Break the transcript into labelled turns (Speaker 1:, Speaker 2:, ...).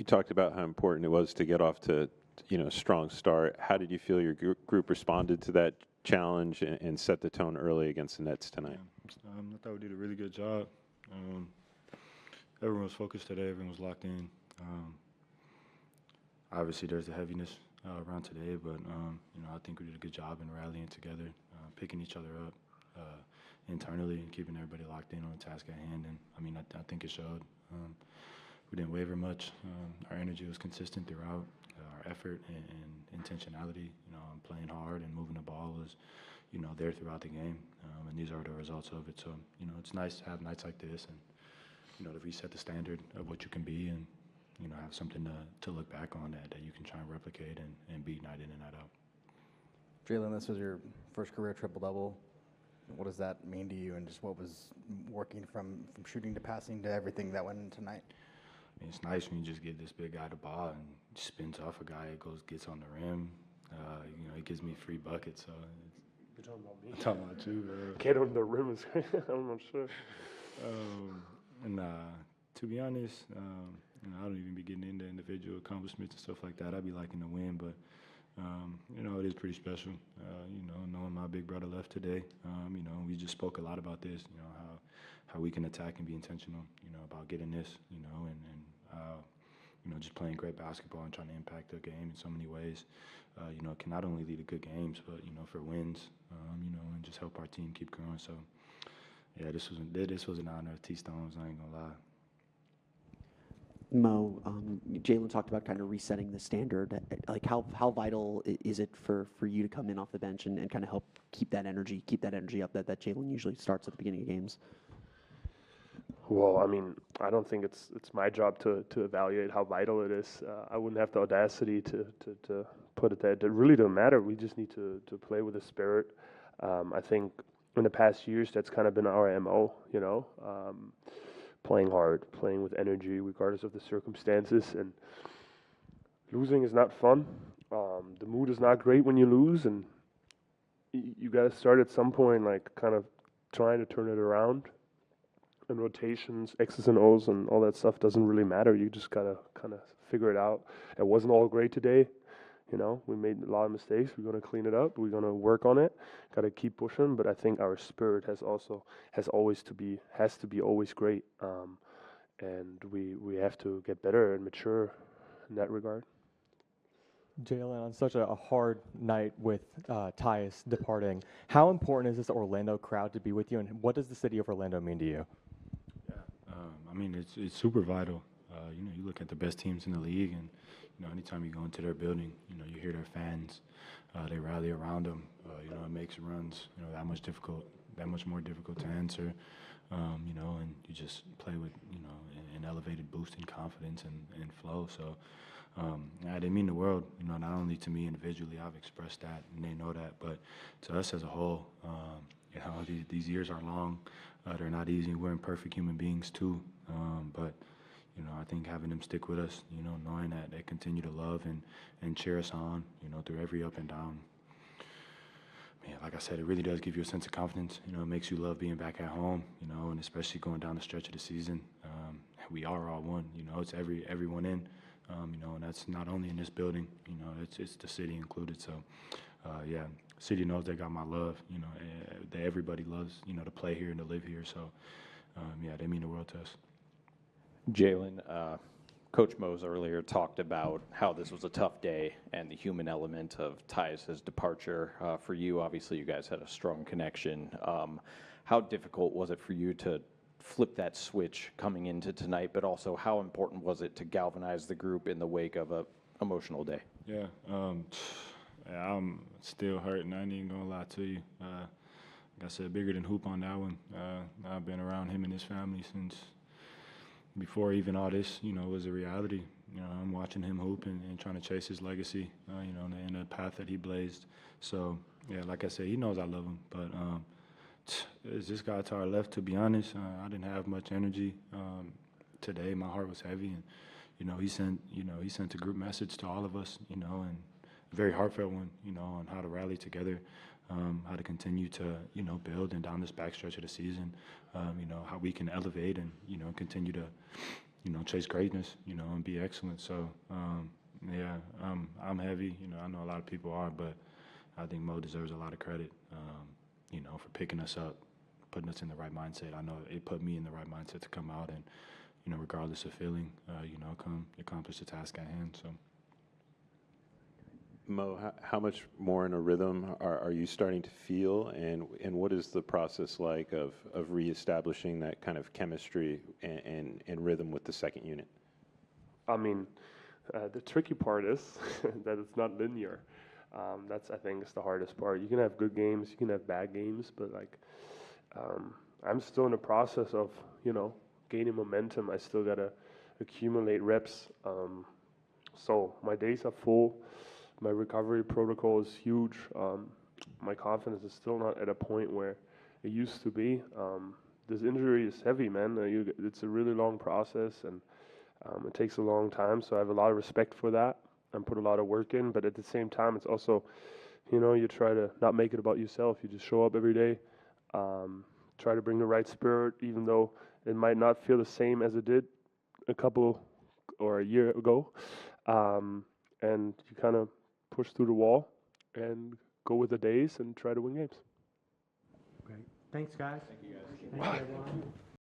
Speaker 1: You talked about how important it was to get off to, a strong start. How did you feel your group responded to that challenge and set the tone early against the Nets tonight?
Speaker 2: Yeah, I thought we did a really good job. Everyone was focused today. Everyone was locked in. Obviously, there's a heaviness around today, but I think we did a good job in rallying together, picking each other up internally, and keeping everybody locked in on the task at hand. And I think it showed. We didn't waver much. Our energy was consistent throughout. Our effort and intentionality, playing hard and moving the ball was, there throughout the game. And these are the results of it. So, it's nice to have nights like this and, to reset the standard of what you can be and, have something to look back on that you can try and replicate and beat night in and night out.
Speaker 3: Jalen, this was your first career triple-double. What does that mean to you, and just what was working from shooting to passing to everything that went in tonight?
Speaker 2: It's nice when you just get this big guy the ball and spins off a guy, gets on the rim. He gives me free buckets. So
Speaker 4: You're talking about me.
Speaker 2: I'm talking about you.
Speaker 4: Get on the rim is great. I'm not sure.
Speaker 2: To be honest, I don't even be getting into individual accomplishments and stuff like that. I'd be liking to win, but it is pretty special. Knowing my big brother left today, we just spoke a lot about this. How we can attack and be intentional. About getting this. Just playing great basketball and trying to impact the game in so many ways. Can not only lead to good games, but for wins. And just help our team keep growing. So, yeah, this was an honor. T-Stones, I ain't gonna lie.
Speaker 5: Mo, Jalen talked about kind of resetting the standard. Like, how vital is it for you to come in off the bench and kind of help keep that energy up that Jalen usually starts at the beginning of games?
Speaker 4: Well, I don't think it's my job to evaluate how vital it is. I wouldn't have the audacity to put it there. It really doesn't matter. We just need to play with a spirit. I think in the past years, that's kind of been our MO, playing hard, playing with energy, regardless of the circumstances. And losing is not fun. The mood is not great when you lose, and you got to start at some point, like kind of trying to turn it around. And rotations, X's and O's, and all that stuff doesn't really matter. You just gotta kind of figure it out. It wasn't all great today. We made a lot of mistakes. We're gonna clean it up. We're gonna work on it. Got to keep pushing. But I think our spirit has to be always great. And we have to get better and mature in that regard.
Speaker 6: Jalen, on such a hard night with Tyus departing, how important is this Orlando crowd to be with you, and what does the city of Orlando mean to you?
Speaker 2: It's super vital. You look at the best teams in the league, and anytime you go into their building, you hear their fans. They rally around them. It makes runs that much more difficult to answer. And you just play with an elevated boost in confidence and flow. So. They mean the world, not only to me individually. I've expressed that, and they know that, but to us as a whole, these years are long. They're not easy. We're imperfect human beings too, but I think having them stick with us, knowing that they continue to love and cheer us on, through every up and down. Man, like I said, it really does give you a sense of confidence. It makes you love being back at home, and especially going down the stretch of the season. We are all one, it's everyone in. And that's not only in this building, it's the city included. So, city knows they got my love, that everybody loves, to play here and to live here. So, they mean the world to us.
Speaker 7: Jalen, Coach Mose earlier talked about how this was a tough day and the human element of Tyus' departure. For you, obviously, you guys had a strong connection. How difficult was it for you to flip that switch coming into tonight, but also how important was it to galvanize the group in the wake of a emotional day?
Speaker 2: Yeah, I'm still hurting. I ain't even gonna lie to you. Like I said, bigger than hoop on that one. I've been around him and his family since before even all this, was a reality. I'm watching him hoop and trying to chase his legacy, in the path that he blazed. So, yeah, like I said, he knows I love him, but is this guy to our left, to be honest, I didn't have much energy today. My heart was heavy, and he sent a group message to all of us, and a very heartfelt one, on how to rally together, how to continue to build, and down this backstretch of the season, how we can elevate and continue to chase greatness, and be excellent. So, yeah, I'm heavy. I know a lot of people are, but I think Mo deserves a lot of credit, for picking us up, putting us in the right mindset. I know it put me in the right mindset to come out and, regardless of feeling, come accomplish the task at hand. So.
Speaker 1: Mo, how much more in a rhythm are you starting to feel, and what is the process like of reestablishing that kind of chemistry and rhythm with the second unit?
Speaker 4: I mean, the tricky part is that it's not linear. That's, I think, is the hardest part. You can have good games, you can have bad games, but I'm still in the process of gaining momentum. I still gotta accumulate reps. So my days are full. My recovery protocol is huge. My confidence is still not at a point where it used to be. This injury is heavy, man. It's a really long process, and it takes a long time. So I have a lot of respect for that and put a lot of work in. But at the same time, it's also, you try to not make it about yourself. You just show up every day, try to bring the right spirit, even though it might not feel the same as it did a year ago. And you kind of push through the wall and go with the days and try to win games.
Speaker 8: Great. Thanks, guys. Thank you, guys. Thank you, everyone.